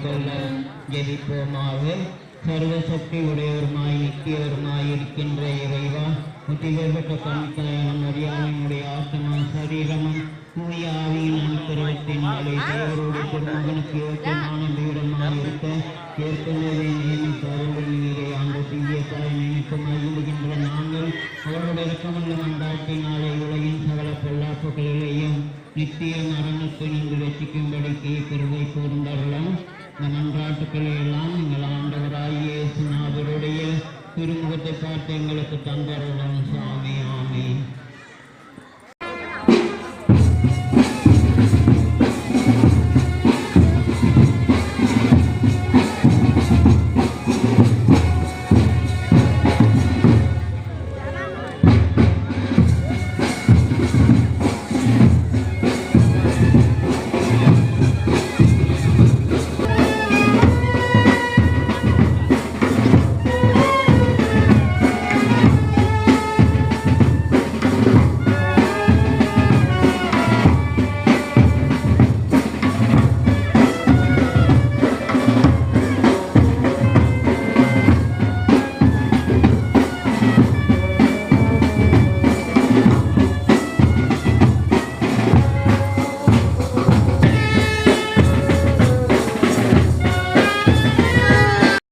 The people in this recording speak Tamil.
கொள்ள ஜெபிப்போமாக. சர்வசக்தி உடையவருமாய் நித்தியவருமாய் இருக்கின்ற இறைவா, முத்திகப்பட்ட கண்ணிக்காயான மரியாதையுடைய ஆத்மா சரீரமும் தூய ஆவியின் அனுக்கிரகத்தின் மேலே தேவருடைய திருமகனுக்கு ஏற்றமான பீடமாய் இருக்க ஏற்கனவே நியமித்தார்கள். நீரை அந்த தீய தாய் நினைத்து மகிழ்கின்ற நாங்கள் அவருடைய இறக்கமுள்ள மன்றாட்டினாலே உலகின் சகல பொல்லாப்புகளிலேயும் நித்திய மரணத்தை நீங்கள் ரசிக்கும்படிக்கு கிருபை கூர்ந்தரலாம். இந்த மன்றாட்டுக்களை எல்லாம் எங்கள் ஆண்டவராகிய இயேசுநாதருடைய திருமுகத்தை பார்த்து எங்களுக்கு தந்தரலாம். சாமி ஆமென்.